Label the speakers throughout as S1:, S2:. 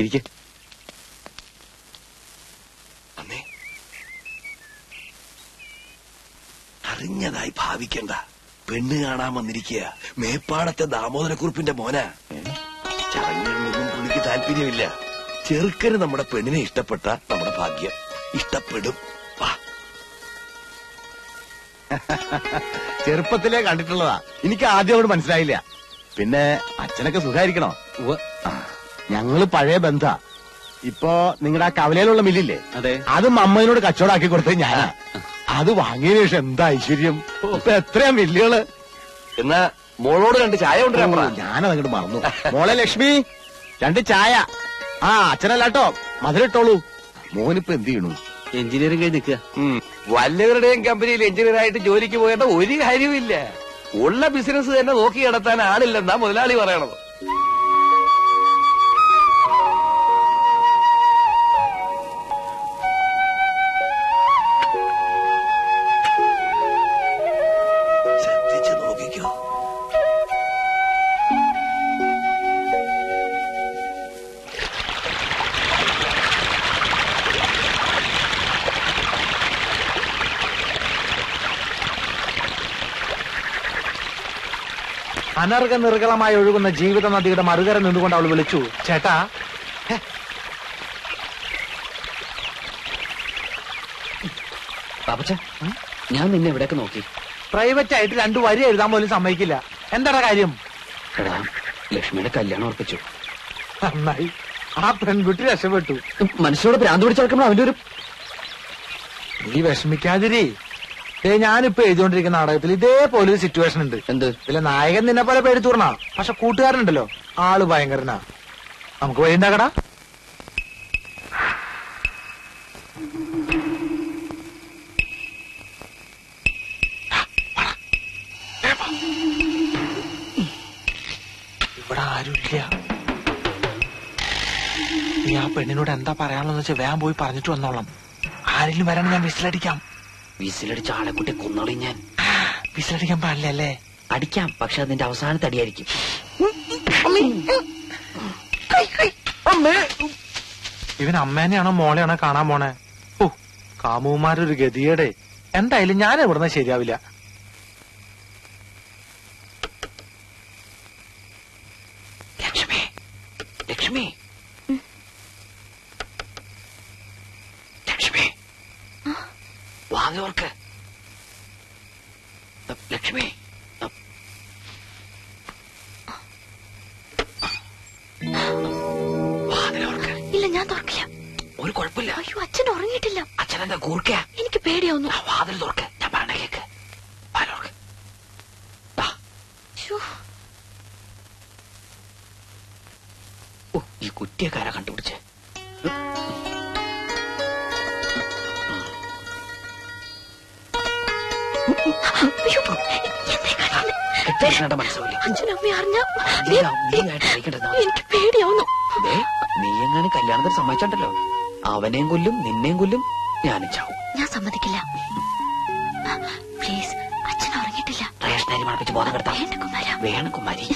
S1: ഇരിക്ക. അറിഞ്ഞതായി ഭാവിക്കണ്ട. പെണ്ണ് കാണാൻ വന്നിരിക്കുക മേപ്പാടത്തെ ദാമോദരക്കുറുപ്പിന്റെ മോനാ. ചടങ്ങുകളിലൊന്നും പുള്ളിക്ക് താല്പര്യമില്ല. ചെറുക്കന് നമ്മുടെ പെണ്ണിനെ ഇഷ്ടപ്പെട്ട നമ്മുടെ ഭാഗ്യം. ഇഷ്ടപ്പെടും.
S2: ചെറുപ്പത്തിലേ കണ്ടിട്ടുള്ളതാ. എനിക്ക് ആദ്യം അവിടെ മനസ്സിലായില്ല. പിന്നെ അച്ഛനൊക്കെ സുഖായിരിക്കണോ? ഞങ്ങള് പഴയ ബന്ധ. ഇപ്പൊ നിങ്ങളുടെ ആ കവലയിലുള്ള മില്ലില്ലേ, അതും അമ്മയോട് കച്ചവടാക്കി കൊടുത്തത് ഞാനാ. അത് വാങ്ങിയതിനു ശേഷം എന്താ ഐശ്വര്യം. ഇപ്പൊ എത്രയാ മില്ലുകള്.
S1: എന്നാ മോളോട് 2 ചായ കൊണ്ടുവരാൻ പറ.
S2: ഞാനതങ്ങോട്ട് മറന്നു. മോളെ ലക്ഷ്മി, 2 ചായ. ആ അച്ഛനല്ലാട്ടോ, മധുരട്ടോളൂ. മോനിപ്പോ എന്ത് ചെയ്യണു?
S3: എഞ്ചിനീയറിംഗ് കഴിഞ്ഞ് നിൽക്കുക.
S1: വല്ലവരുടെയും കമ്പനിയിൽ എഞ്ചിനീയറായിട്ട് ജോലിക്ക് പോകേണ്ട ഒരു കാര്യവുമില്ല. ഉള്ള ബിസിനസ് തന്നെ നോക്കി നടത്താൻ ആളില്ലെന്നാ മുതലാളി പറയണത്. ശ്രദ്ധിച്ചു നോക്കിക്കോ.
S4: അനർഘ നിർഗളമായി ഒഴുകുന്ന ജീവിത നദിയുടെ മറുകര നിന്നുകൊണ്ട് അവൾ വിളിച്ചു, ചേട്ടാ.
S3: പാപ്പച്ച, ഞാൻ നിന്നെ എവിടെയൊക്കെ നോക്കി.
S4: പ്രൈവറ്റ് ആയിട്ട് 2 വരി എഴുതാൻ പോലും സമ്മതിക്കില്ല. എന്താടാ കാര്യം?
S3: എടാ, ലക്ഷ്മിയുടെ കല്യാണം ഉറപ്പിച്ചു.
S4: നന്നായി. ആ പെൺകുട്ടി രക്ഷപ്പെട്ടു.
S3: മനുഷ്യരോട് ഭ്രാന്ത് പിടിച്ചെടുക്കുമ്പോൾ അവന്റെ ഒരു...
S4: നീ വിഷമിക്കാതിരി. ഞാനിപ്പോ എഴുതിക്കൊണ്ടിരിക്കുന്ന നാടകത്തിൽ ഇതേപോലെ ഒരു സിറ്റുവേഷൻ ഉണ്ട്.
S3: എന്ത്?
S4: ഇതിലെ നായകൻ നിന്നെ പോലെ പേടിത്തൂർണ, പക്ഷെ കൂട്ടുകാരനുണ്ടല്ലോ, ആള് ഭയങ്കരനാ. നമുക്ക് വഴി ഉണ്ടാക്കടാ. ഇവിടെ ആരുമില്ല. നീ ആ പെണ്ണിനോട് എന്താ പറയാനുള്ളതെന്ന് വെച്ചാൽ വേഗം പോയി പറഞ്ഞിട്ട് വന്നോളാം. ആരെങ്കിലും വരാൻ ഞാൻ വിസിലടിക്കാം.
S3: വിസിലടിച്ച ആളെ കുട്ടി കൊന്നോളി ഞാൻ.
S4: വിസിലടിക്കാൻ പാടില്ല അല്ലേ?
S3: അടിക്കാം, പക്ഷെ അതിന്റെ അവസാനത്തെ അടിയായിരിക്കും.
S4: ഇവൻ അമ്മേനെയാണോ മോളെയാണോ കാണാൻ പോണേ? ഓ, കാമുമാരൊരു ഗതിയേടെ. എന്തായാലും ഞാൻ ഇവിടുന്ന് ശരിയാവില്ല.
S3: ലക്ഷ്മി, ലക്ഷ്മി, ലക്ഷ്മി, വാങ്ങോർക്ക്. ലക്ഷ്മി,
S5: ഇല്ല, ഞാൻ തുറക്കില്ല.
S3: ഒരു കുഴപ്പമില്ല.
S5: അയ്യോ, അച്ഛൻ ഉറങ്ങിയിട്ടില്ല.
S3: അച്ഛനെന്താ കൂർക്ക?
S5: എനിക്ക് പേടിയാവുന്നു.
S3: വാതിൽ തുറക്ക്, ഞാൻ പറഞ്ഞ കേക്ക്. ഈ കുറ്റിയക്കാരാ കണ്ടുപിടിച്ച്. മനസ്സിലാവില്ല.
S5: എനിക്ക് പേടിയാവുന്നു.
S3: നീ എങ്ങനെ കല്യാണത്തിന് സമ്മതിച്ചോ, അവനെയും കൊല്ലും നിന്നെയും കൊല്ലും, ഞാനും ചാവും.
S5: ഞാൻ സമ്മതിക്കില്ല. പ്ലീസ്, അച്ഛൻ ഉറങ്ങിയിട്ടില്ല.
S3: റേഷനരി മണപ്പിച്ച് ബോധം കെടുത്താം. വേണം കുമാരി.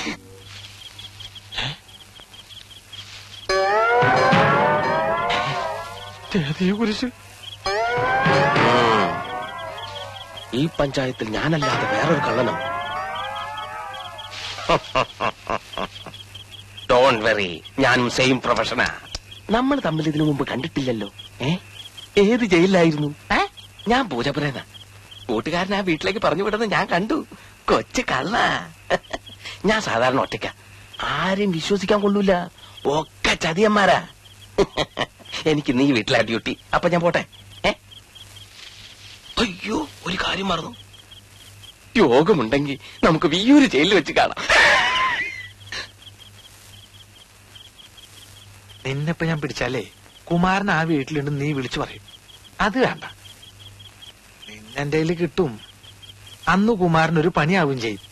S1: ഈ പഞ്ചായത്തിൽ ഞാനല്ലാതെ വേറൊരു കള്ളനോ? ഡോണ്ട് വെറി, ഞാനും സെയിം പ്രൊഫഷനാ. നമ്മൾ തമ്മിൽ ഇതിനു മുമ്പ് കണ്ടിട്ടില്ലല്ലോ. ഏത് ജയിലിലായിരുന്നു? ഞാൻ പൂജപ്പുരേന്നാ. കൂട്ടുകാരൻ ആ വീട്ടിലേക്ക് പറഞ്ഞു വിടുന്നത് ഞാൻ കണ്ടു. കൊച്ചു കള്ള. ഞാൻ സാധാരണ ഒറ്റയ്ക്ക, ആരെയും വിശ്വസിക്കാൻ കൊള്ളൂല. ഒക്കെ ചതിയന്മാരാ. എനിക്ക് നീ വീട്ടിലാ ഡ്യൂട്ടി. അപ്പൊ ഞാൻ പോട്ടെ. അയ്യോ, ഒരു കാര്യം മറന്നു. യോഗമുണ്ടെങ്കിൽ നമുക്ക് വിയ്യൂര് ജയിലിൽ വെച്ച് കാണാം.
S4: നിന്നെപ്പോ ഞാൻ പിടിച്ചാലേ കുമാരൻ ആ വീട്ടിലുണ്ട് നീ വിളിച്ചു പറയും. അത് വേണ്ട, നിന്നെന്റെ കയ്യിൽ കിട്ടും. അന്ന് കുമാരനൊരു പണിയാവും ചെയ്യും.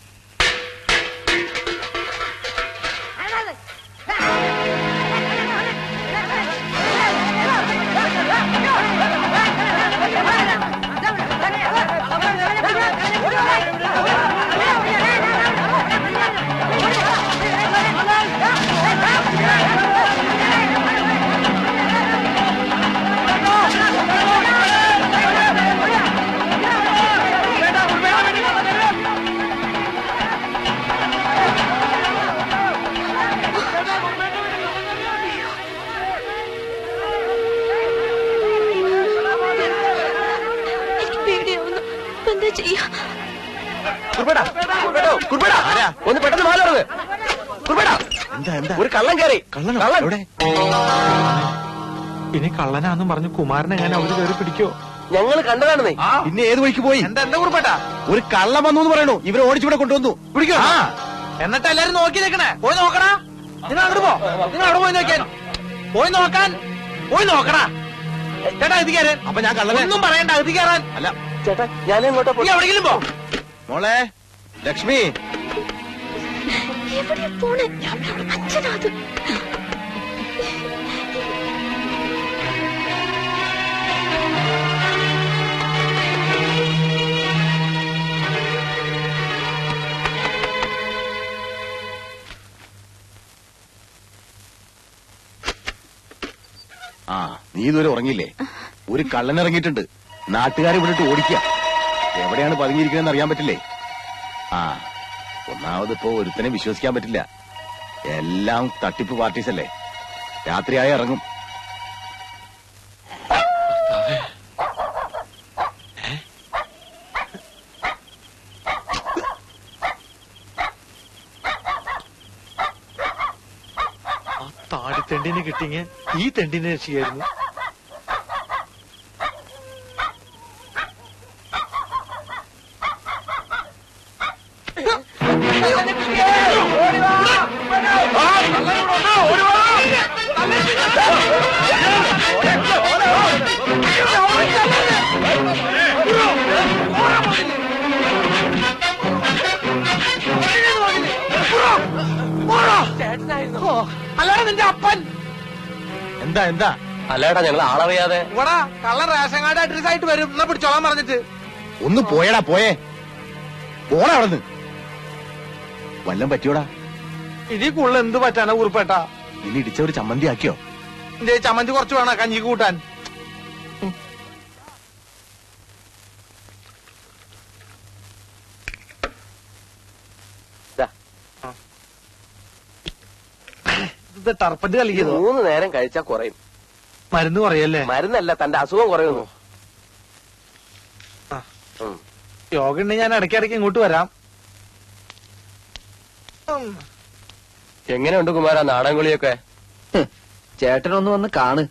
S1: ഒന്ന് പെട്ടെന്ന് മാറുന്നത്.
S2: എന്താ എന്താ
S1: ഒരു കള്ളൻ കയറി.
S2: കള്ളനോ?
S1: കള്ളൻ.
S2: എവിടെ?
S4: ഇനി കള്ളനാന്നും പറഞ്ഞു കുമാരനെ ഞാൻ അവര് കയറി പിടിക്കോ?
S1: ഞങ്ങൾ കണ്ടതാണെന്നേ.
S2: പിന്നെ ഏത് വഴിക്ക് പോയി?
S4: എന്താ എന്താ കുറിപ്പേട്ടാ?
S2: ഒരു കള്ളം വന്നു എന്ന് പറയണു. ഇവരെ ഓടിച്ചിവിടെ കൊണ്ടുവന്നു.
S4: പിടിക്കോ? എന്നിട്ട് എല്ലാരും നോക്കി നിൽക്കണേ. പോയി നോക്കണ. നിങ്ങൾ അങ്ങോട്ട് പോ. നിങ്ങൾ അവിടെ പോയി നോക്കിയാൽ പോയി നോക്കാൻ പോയി നോക്കണ. ചേട്ടാ ഇത് കയറാൻ.
S2: അപ്പൊ ഞാൻ കള്ളനെ
S4: ഒന്നും പറയണ്ട. ഇത് കയറാൻ.
S2: അല്ല.
S1: ചേട്ടാ ഞാൻ എങ്ങോട്ടാ
S4: നീ എവിടെയെങ്കിലും പോ.
S2: മോളെ ലക്ഷ്മി,
S5: എവിടെ പോണേ? അച്ഛനാ അത്.
S2: ആ നീ ഇതുവരെ ഉറങ്ങിയില്ലേ? ഒരു കള്ളൻ ഇറങ്ങിയിട്ടുണ്ട്. നാട്ടുകാരെ വിട്ടിട്ട് ഓടിക്കുക. എവിടെയാണ് പതുങ്ങിയിരിക്കണെന്ന് അറിയാൻ പറ്റില്ലേ? ആ ഒന്നാമത് ഇപ്പോ ഒരുത്തനെ വിശ്വസിക്കാൻ പറ്റില്ല. എല്ലാം തട്ടിപ്പ് പാർട്ടീസ് അല്ലേ. രാത്രിയായ ഇറങ്ങും.
S4: താടിത്തെണ്ടിനെ കിട്ടിങ്ങ ഈ തെണ്ടിനെ രക്ഷിക്കായിരുന്നു. അല്ലാതെ നിന്റെ അപ്പൻ
S2: എന്താ എന്താ?
S1: അല്ലേടാ ഞങ്ങൾ ആളറിയാതെ.
S4: ഇവിടെ കള്ളൻ റേഷൻ കാർഡ് അഡ്രസ് ആയിട്ട് വരും. എന്നാ പിടിച്ചോളാൻ പറഞ്ഞിട്ട്
S2: ഒന്ന് പോയടാ, പോയേ. പോടാ അവിടുന്ന്. വല്ലം പറ്റിയോടാ?
S4: ഇനി കൂടുതൽ എന്ത് പറ്റാനാ കുറിപ്പേട്ടാ?
S2: ഇനി ഇടിച്ച ഒരു ചമ്മന്തി ആക്കിയോ?
S4: എന്റെ ചമ്മന്തി കുറച്ച് വേണം കഞ്ഞിക്ക് കൂട്ടാൻ. ഇത് ടർപ്പന്റ് കളിക്കുന്നു.
S1: 3 നേരം കഴിച്ചാൽ കുറയും.
S4: മരുന്ന് കുറയല്ലേ?
S1: മരുന്നല്ല, തന്റെ അസുഖം കുറയുന്നു.
S4: യോഗ ഉണ്ടെങ്കിൽ ഞാൻ ഇടയ്ക്കിടയ്ക്ക് ഇങ്ങോട്ട് വരാം.
S1: എങ്ങനെയുണ്ട് കുമാര നാടൻകുളിയൊക്കെ?
S3: ചേട്ടനൊന്ന് വന്ന് കാണ്.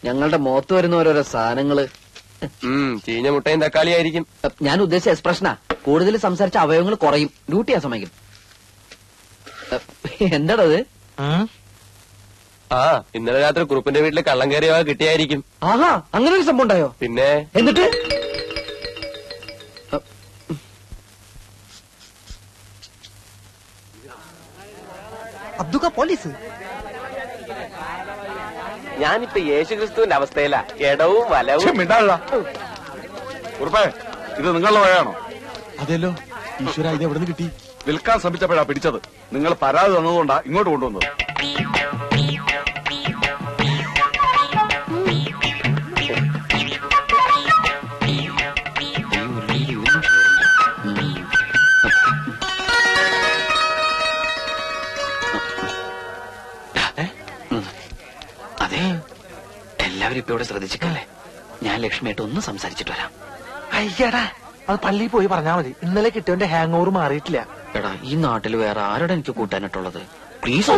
S3: ഞങ്ങളുടെ മുഖത്ത് വരുന്ന ഓരോരോ സാധനങ്ങള്.
S1: ചീഞ്ഞ മുട്ടയും തക്കാളി ആയിരിക്കും.
S3: ഞാൻ ഉദ്ദേശിച്ച എക്സ്പ്രഷനാ. കൂടുതൽ സംസാരിച്ച അവയവങ്ങൾ കുറയും. ഡ്യൂട്ടി ചെയ്യാൻ സമയം. എന്താണത്?
S1: ആ ഇന്നലെ രാത്രി കുറുപ്പിന്റെ വീട്ടിൽ കള്ളം കയറിയ കിട്ടിയായിരിക്കും.
S3: ആഹാ, അങ്ങനെ ഒരു സംഭവം ഉണ്ടായോ?
S1: പിന്നെ
S3: എന്നിട്ട്
S4: അബ്ദുക്ക പോലീസ്.
S1: ഞാനിപ്പോ യേശുക്രിസ്തുവിന്റെ അവസ്ഥയിലാ. ഇടവും വലവും.
S6: ഉറപ്പേ ഇത് നിങ്ങളുടെ വഴയാണോ?
S2: അതെല്ലോ. ഈശ്വര, ഇത് എവിടെ നിന്ന് കിട്ടി?
S6: വിൽക്കാൻ ശ്രമിച്ചപ്പോഴാ പിടിച്ചത്. നിങ്ങൾ പരാതി തന്നതുകൊണ്ടാ ഇങ്ങോട്ട് കൊണ്ടുവന്നത്.
S3: അതെ, എല്ലാവരും ഇപ്പൊ ഇവിടെ ശ്രദ്ധിച്ചിട്ടല്ലേ. ഞാൻ ലക്ഷ്മിയായിട്ട് ഒന്ന് സംസാരിച്ചിട്ട് വരാം.
S4: അയ്യടാ, അത് പള്ളിയിൽ പോയി പറഞ്ഞാ മതി. ഇന്നലെ കിട്ടിയവന്റെ ഹാങ് ഓവർ മാറിയിട്ടില്ല.
S3: എടാ, ഈ നാട്ടിൽ വേറെ ആരോടെ എനിക്ക് കൂട്ടാനായിട്ടുള്ളത്? പ്ലീസ്.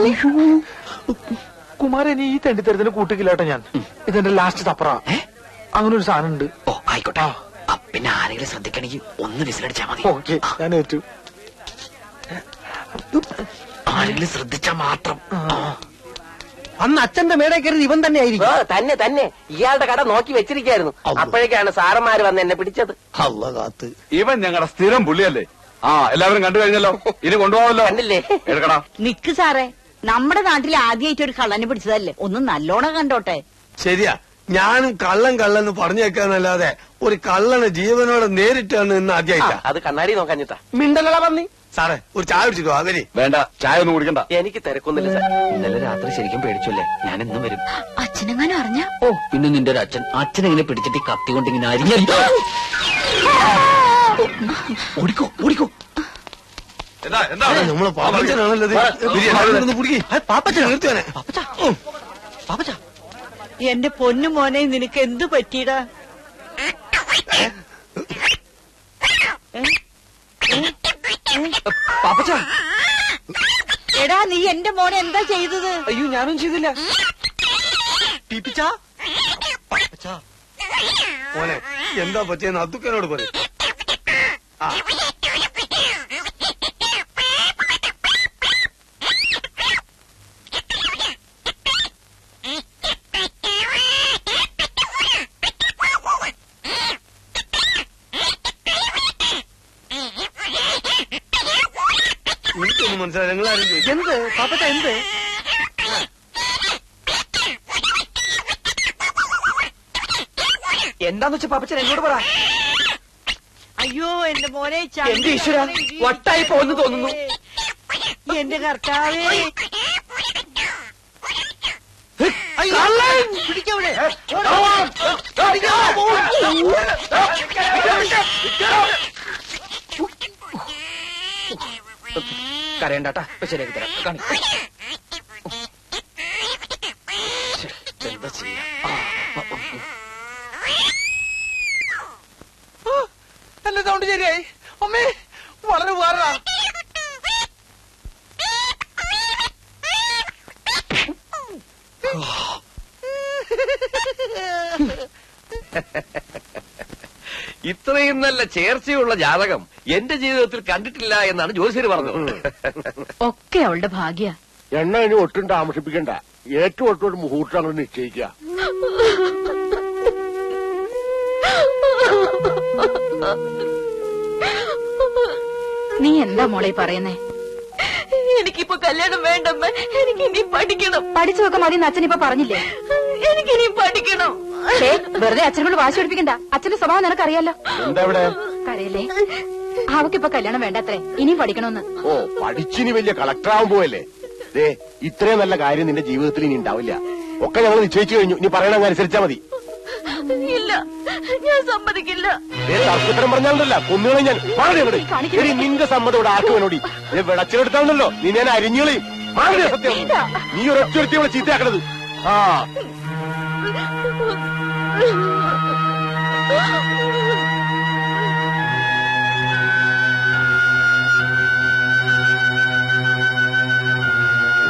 S4: കുമാരൻ ഈ തെണ്ടിത്തരത്തിന് കൂട്ടിക്കില്ലാട്ടോ ഞാൻ. ഇതെന്റെ ലാസ്റ്റ് തപ്പറ. അങ്ങനെ ഒരു സാധനം ഉണ്ട്.
S3: ഓ ആയിക്കോട്ടെ. പിന്നെ ആരെങ്കിലും ശ്രദ്ധിക്കണമെങ്കിൽ ഒന്ന് വിസിലടിച്ചാ മതി.
S4: ഓക്കെ, ഞാൻ ഏറ്റു.
S3: ആരെങ്കിലും ശ്രദ്ധിച്ചാ മാത്രം.
S7: അന്ന് അച്ഛന്റെ മേടെ കയറി ഇവൻ തന്നെ ആയിരിക്കും.
S1: തന്നെ തന്നെ ഇയാളുടെ കട നോക്കി വെച്ചിരിക്കായിരുന്നു. അപ്പോഴേക്കാണ് സാറന്മാര് വന്ന് എന്നെ പിടിച്ചത്.
S7: അള്ള കാത്ത്.
S6: ഇവൻ ഞങ്ങളുടെ സ്ഥിരം പുള്ളിയല്ലേ. എല്ലാവരും കണ്ടു കഴിഞ്ഞല്ലോ. ഇനി കൊണ്ടുപോകാമല്ലോ.
S1: കണ്ടില്ലേ?
S6: എടുക്കടാ.
S8: നിക്ക് സാറേ, നമ്മുടെ നാട്ടിൽ ആദ്യമായിട്ട് ഒരു കള്ളനെ പിടിച്ചതല്ലേ, ഒന്ന് നല്ലോണം കണ്ടോട്ടെ.
S7: ശരിയാ, ഞാനും കള്ളൻ പറഞ്ഞേക്കാന്നല്ലാതെ ഒരു കള്ളനെ ജീവനോടെ നേരിട്ടാണ് ഇന്ന് ആദ്യമായിട്ടാ.
S1: അത് കണ്ണാടി നോക്കാഞ്ഞിട്ടാ. മിണ്ടലടാ പന്നി.
S7: സാറേ ഒരു ചായ കുടിച്ചിട്ടോ? അവര്
S6: വേണ്ട, ചായ ഒന്നും കുടിക്കണ്ട.
S1: എനിക്ക് തിരക്കൊന്നുമില്ല സാർ.
S3: ഇന്നലെ രാത്രി ശരിക്കും പേടിച്ചല്ലേ. ഞാൻ എന്നും വരും.
S5: അച്ഛനെങ്ങാനും അറിഞ്ഞ?
S3: ഓ, പിന്നെ നിന്റെ ഒരു അച്ഛനെങ്ങനെ പിടിച്ചിട്ട് ഈ കത്തി കൊണ്ട് ഇങ്ങനെ അരിഞ്ഞ. ഓടിക്കോ ഓടിക്കോ.
S7: നമ്മളെ പാപ്പച്ചനാണല്ലോ. പാപ്പച്ചൻ നിർത്തിയാനെ.
S8: എന്റെ പൊന്നു മോനെ, നിനക്ക് എന്തു പറ്റിയിടാ?
S3: പാപ്പച്ച
S8: നീ എന്റെ മോനെ എന്താ ചെയ്തത്?
S1: അയ്യോ ഞാനും ചെയ്തില്ല.
S7: മോനെ എന്താ പറ്റിയെന്ന് അത്തുക്കനോട് പറയും. എനിക്കൊന്നും മനസ്സിലായി. നിങ്ങളാരും ചോദിച്ചു
S1: എന്ത് പാപ്പച്ച എന്ത്? എന്താന്ന് വെച്ചാ പാപ്പച്ചൻ എന്നോട് പറ.
S8: അയ്യോ എന്റെ മോനെ
S1: എന്റെ ഈശ്വര വട്ടായി പോകുന്നു തോന്നുന്നു.
S8: എന്റെ കർത്താവേ പിടിക്കവിടെ.
S1: കരയണ്ടാട്ടാ ശരിയാക്കി തരാം. എന്താ ചെയ്യാ?
S4: എന്റെ സൗണ്ട് ശരിയായി. അമ്മേ വളരെ ഉപകാരടാ.
S1: ഇത്രയും നല്ല ചേർച്ചയുള്ള ജാതകം എന്റെ ജീവിതത്തിൽ കണ്ടിട്ടില്ല എന്നാണ് ജ്യോതിഷര് പറഞ്ഞത്.
S5: ഒക്കെ അവളുടെ ഭാഗ്യ.
S2: എണ്ണ ഇനി ഒട്ടും താമസിപ്പിക്കണ്ട. ഏറ്റവും ഒട്ടോട്ട് മുഹൂർത്തം അങ്ങോട്ട് നിശ്ചയിക്കുക.
S5: നീ എന്താ മോളെ പറയുന്നേ?
S8: എനിക്കിപ്പോ കല്യാണം വേണ്ടമ്മ. എനിക്കിനി പഠിക്കണം.
S5: പഠിച്ചതൊക്കെ മതി അച്ഛനിപ്പോ പറഞ്ഞില്ലേ?
S8: എനിക്കിനി പഠിക്കണം.
S5: വെറുതെ അച്ഛനോട് വാശി പഠിപ്പിക്കണ്ട. അച്ഛന്റെ സ്വഭാവം നിനക്കറിയാലോ.
S2: എന്താ ഇവിടെ?
S5: കരയല്ലേ? അവക്കിപ്പോ കല്യാണം വേണ്ടത്രേ. ഇനിയും പഠിക്കണമെന്ന്.
S2: ഓ പഠിച്ചിനി വലിയ കളക്ടറാവാൻ പോവല്ലേ? ദേ ഇത്രയും നല്ല കാര്യം നിന്റെ ജീവിതത്തിൽ ഇനി ഉണ്ടാവില്ല. ഒക്കെ ഞങ്ങൾ നിശ്ചയിച്ചു കഴിഞ്ഞു. ഇനി പറയണ അനുസരിച്ചാ മതി.
S8: ഇല്ല ഞാൻ സമ്മതിക്കില്ല.
S2: തർക്കത്തരം പറഞ്ഞാലല്ല കൊന്നുകളെ ഞാൻ എടി നിന്റെ സമ്മതം ഇവിടെ ആക്കുവനോടി. വിളച്ചിലെടുത്താണല്ലോ നീ ഞാൻ അരിഞ്ഞുകളയും. സത്യം നീ ഒരൊറ്റൊരുത്തി ഇവിടെ ചീത്തയാക്കണത്. ആ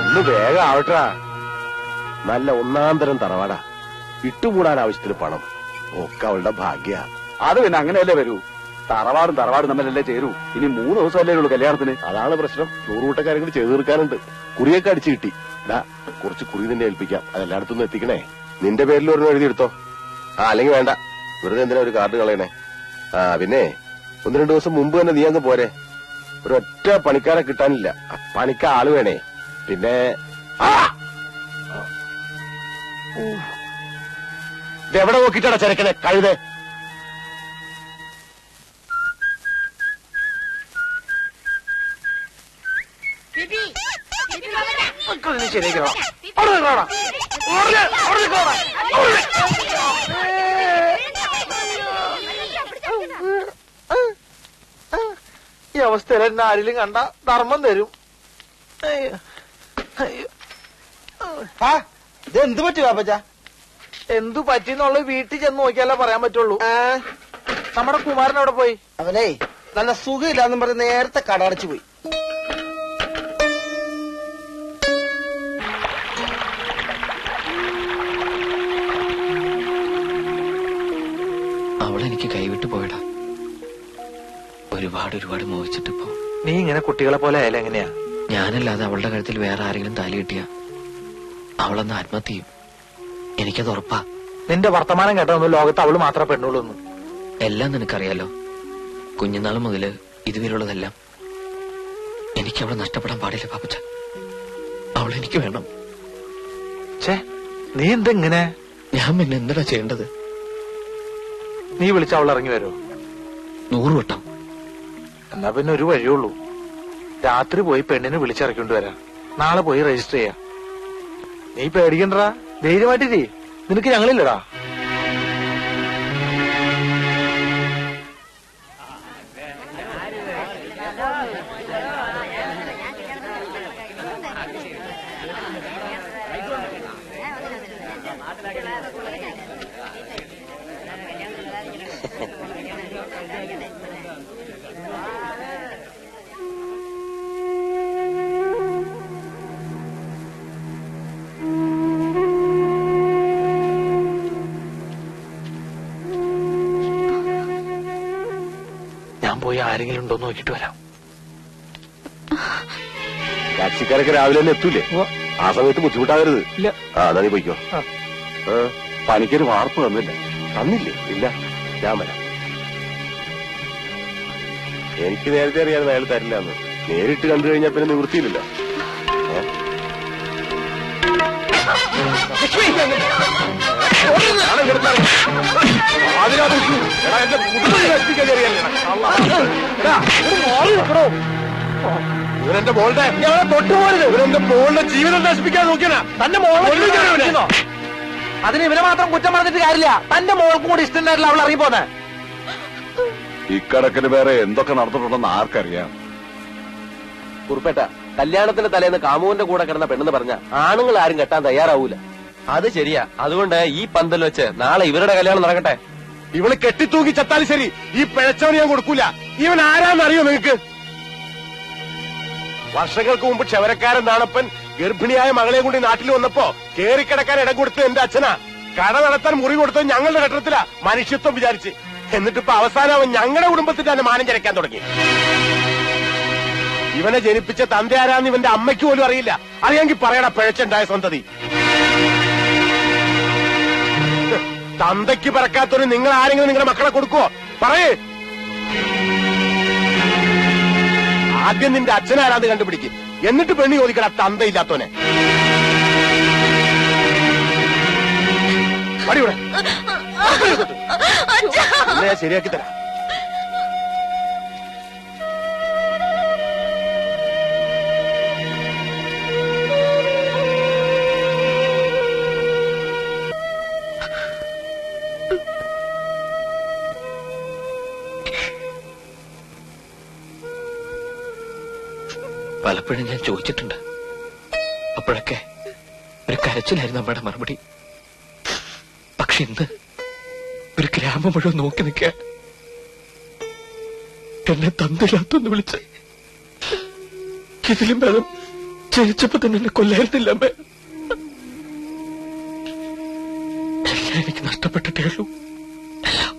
S2: ഒന്ന് വേഗം ആവട്ടാ. നല്ല ഒന്നാം തരം തറവാടാ. ഇട്ടുകൂടാൻ ആവശ്യത്തിന് പണം. ഒക്കെ അവളുടെ ഭാഗ്യ.
S6: അത് പിന്നെ അങ്ങനെയല്ലേ വരൂ. തറവാടും തമ്മിലല്ലേ ചേരൂ. ഇനി 3 ദിവസമല്ലേ ഉള്ളൂ കല്യാണത്തിന്.
S2: അതാണ് പ്രശ്നം. 100 കൂട്ടക്കാരും കൂടി ചെയ്തു തീർക്കാനുണ്ട്. കുറിയൊക്കെ അടിച്ചു കിട്ടി. കുറച്ച് കുറി നിന്നെ ഏൽപ്പിക്കാം. അതെല്ലായിടത്തുനിന്ന് എത്തിക്കണേ. നിന്റെ പേരിൽ ഒരെണ്ണം എഴുതിയെടുത്തോ. അല്ലെങ്കിൽ വേണ്ട. വെറുതെ എന്തിനാ ഒരു കാർഡ് കളയണേ. പിന്നെ 1-2 ദിവസം മുമ്പ് തന്നെ നീ അങ്ങ് പോരെ. ഒരൊറ്റ പണിക്കാരെ കിട്ടാനില്ല. പണിക്ക ആള് വേണേ. പിന്നെ ഇതെവിടെ നോക്കിട്ടാടാ ചെരക്കനെ കഴുതേ.
S4: ശരിയാക്കണം. ഈ അവസ്ഥയിൽ എന്നെ ആരെങ്കിലും കണ്ട ധർമ്മം തരും.
S7: എന്ത് പറ്റി പാപ്പച്ച?
S4: എന്തു പറ്റിന്നുള്ളത് വീട്ടിൽ ചെന്ന് നോക്കിയാലേ പറയാൻ പറ്റുള്ളൂ. നമ്മുടെ കുമാരൻ അവിടെ പോയി.
S7: അവനെ നല്ല സുഖമില്ലാന്നും പറഞ്ഞ് നേരത്തെ കടടച്ചു പോയി.
S3: അവളെനിക്ക് കൈവിട്ടു പോയടാ. ഒരുപാട് മോഹിച്ചിട്ടിപ്പോ.
S4: നീ ഇങ്ങനെ കുട്ടികളെ പോലെ ആയാലും എങ്ങനെയാ?
S3: ഞാനല്ലാതെ അവളുടെ കഴുത്തിൽ വേറെ ആരെങ്കിലും താലി കിട്ടിയ അവളൊന്ന് ആത്മഹത്യ ചെയ്യും. എനിക്കത് ഉറപ്പാ.
S4: നിന്റെ വർത്തമാനം കേട്ടൊന്നും ലോകത്ത് അവള് മാത്രമേ പെണ്ണുള്ളൂ.
S3: എല്ലാം നിനക്കറിയാലോ. കുഞ്ഞുനാൾ മുതല് ഇതുവരെയുള്ളതെല്ലാം. എനിക്ക് അവളെ നഷ്ടപ്പെടാൻ പാടില്ല പാപ്പച്ച. അവളെനിക്ക് വേണം.
S4: നീ എന്തെങ്ങനെ?
S3: ഞാൻ പിന്നെ എന്താ ചെയ്യേണ്ടത്?
S4: നീ വിളിച്ച അവൾ ഇറങ്ങി വരുമോ?
S3: 100 വട്ടം.
S4: എന്നാ പിന്നെ ഒരു വഴിയുള്ളൂ. രാത്രി പോയി പെണ്ണിനെ വിളിച്ചിറക്കിക്കൊണ്ട് വരാം. നാളെ പോയി രജിസ്റ്റർ ചെയ്യാം. നീ പേടിക്കണ്ടടാ. ധൈര്യമായിട്ടിരി. നിനക്ക് ഞങ്ങളില്ലടാ. പോയി ആരെങ്കിലും ഉണ്ടോ നോക്കിട്ട് വരാം.
S2: ടാക്സിക്കാരൊക്കെ രാവിലെ തന്നെ എത്തൂലേ? ആ സമയത്ത് ബുദ്ധിമുട്ടാകരുത്. അതാ നീ പോയിക്കോ. പണിക്കൊരു വാർപ്പ് തന്നില്ലേ? ഇല്ല, ഞാൻ വരാം. എനിക്ക് നേരത്തെ അറിയാതെ അയാൾ തരില്ല എന്ന്. നേരിട്ട് കണ്ടു കഴിഞ്ഞാൽ പിന്നെ നിവൃത്തിയില്ലല്ലോ. ഇവരെന്റെ മോളുടെ തൊട്ടുപോരുത്. ഇവരെന്റെ മോളുടെ ജീവിതം നശിപ്പിക്കാൻ നോക്കിയാ തന്റെ മോളെ.
S1: അതിന് ഇവരെ മാത്രം കുറ്റം പറഞ്ഞിട്ട് കാര്യമില്ല. തന്റെ മോൾക്കും കൂടി ഇഷ്ടമുണ്ടായിട്ടില്ല അവൾ ഇറങ്ങിപ്പോന്നെ.
S2: ഇക്കണക്കിന് വേറെ എന്തൊക്കെ നടന്നിട്ടുണ്ടെന്ന് ആർക്കറിയാം?
S1: കുറുപ്പേട്ട, കല്യാണത്തിന്റെ തലേന്ന് കാമുവിന്റെ കൂടെ കിടന്ന പെണ്ണെന്ന് പറഞ്ഞ ആണുങ്ങൾ ആരും കെട്ടാൻ തയ്യാറാവൂല. അത് ശരിയാ. അതുകൊണ്ട് ഈ പന്തൽ വെച്ച് നാളെ ഇവരുടെ കല്യാണം നടക്കട്ടെ.
S2: ഇവള് കെട്ടിത്തൂക്കി ചത്താലും ശരി, ഈ പിഴച്ചവന് ഞാൻ കൊടുക്കൂല. ഇവൻ ആരാന്നറിയോ നിങ്ങക്ക്? വർഷങ്ങൾക്ക് മുമ്പ് ക്ഷവരക്കാരൻ നാണപ്പൻ ഗർഭിണിയായ മകളെ കൊണ്ട് നാട്ടിൽ വന്നപ്പോ കേറിക്കിടക്കാൻ ഇടം കൊടുത്തത് എന്റെ അച്ഛനാ. കട നടത്താൻ മുറി കൊടുത്തത് ഞങ്ങളുടെ ഘട്ടത്തിലാ, മനുഷ്യത്വം വിചാരിച്ച്. എന്നിട്ടിപ്പോ അവസാനം അവൻ ഞങ്ങളുടെ കുടുംബത്തിൽ തന്നെ മാനം ചരക്കാൻ തുടങ്ങി. ഇവനെ ജനിപ്പിച്ച തന്റെ ആരാന്ന് ഇവന്റെ അമ്മയ്ക്ക് പോലും അറിയില്ല. അറിയാമെങ്കിൽ പറയണ പിഴച്ചുണ്ടായ സന്തതി. തന്തയ്ക്ക് പറക്കാത്തൊരു നിങ്ങൾ ആരെങ്കിലും നിങ്ങളുടെ മക്കളെ കൊടുക്കുവോ? പറയേ. ആദ്യം നിന്റെ അച്ഛനാരാന്ന് കണ്ടുപിടിക്കും, എന്നിട്ട് പെണ്ണി ചോദിക്കട തന്തയില്ലാത്തോനെ. അടിയൂടെ ഞാൻ ശരിയാക്കി തരാം.
S3: പലപ്പോഴും ഞാൻ ചോദിച്ചിട്ടുണ്ട്. അപ്പോഴൊക്കെ ഒരു കരച്ചിലായിരുന്നു അമ്മയുടെ മറുപടി. പക്ഷെ ഇന്ന് ഒരു ഗ്രാമം മുഴുവൻ നോക്കി നിൽക്കുക. എന്നെ തന്നില്ലാത്തൊന്ന് വിളിച്ച് ഇതിലും ഭേദം ജനിച്ചപ്പോ തന്നെ എന്നെ കൊല്ലായിരുന്നില്ല അമ്മ. എല്ലാം എനിക്ക് നഷ്ടപ്പെട്ടിട്ടേ ഉള്ളൂ. എല്ലാം.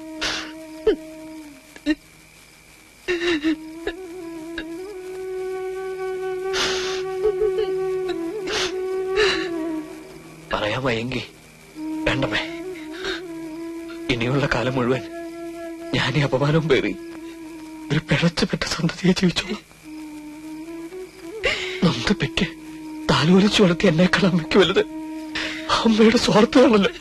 S3: പറയാൻ വയ്യെങ്കിൽ വേണ്ടമേ. ഇനിയുള്ള കാലം മുഴുവൻ ഞാൻ ഈ അപമാനവും പേറി ഒരു പിഴച്ചുപെട്ട സന്തതിയെ ജീവിച്ചോളൂ. നൊന്ത് പെറ്റ് താലോലിച്ചു വളർത്തി എന്നേക്കാൾ അമ്മയ്ക്ക് വലുത് അമ്മയുടെ സ്വാർത്ഥമാണല്ലോ.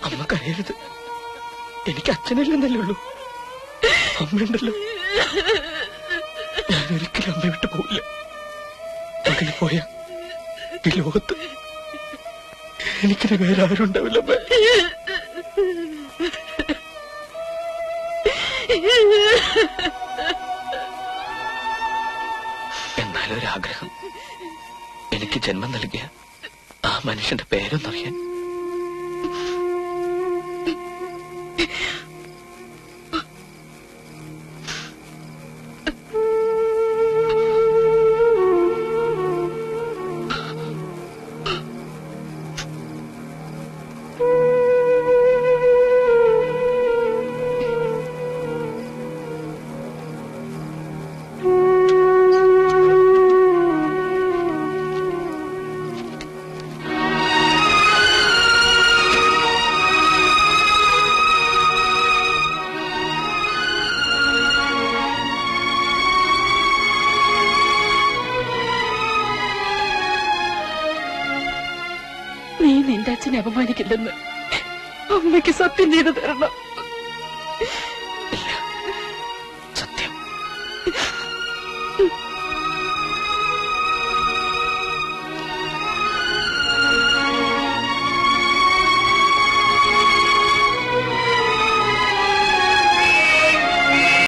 S3: അമ്മ കരയരുത്. എനിക്ക് അച്ഛനില്ലെന്നല്ലേ ഉള്ളൂ, അമ്മയുണ്ടല്ലോ. ഞാൻ ഒരിക്കലും അമ്മ വിട്ടു പോവില്ല. മകന് പോയ ഈ ലോകത്ത് എനിക്കിന് വേറെ ആരും ഉണ്ടാവില്ല അമ്മ. എന്നാലൊരാഗ്രഹം, എനിക്ക് ജന്മം നൽകിയ ആ മനുഷ്യന്റെ പേരൊന്നറിയാൻ.
S5: നീ നിന്റെ അച്ഛനെ അപമാനിക്കില്ലെന്ന് അമ്മയ്ക്ക് സത്യം ചെയ്തു തരണം.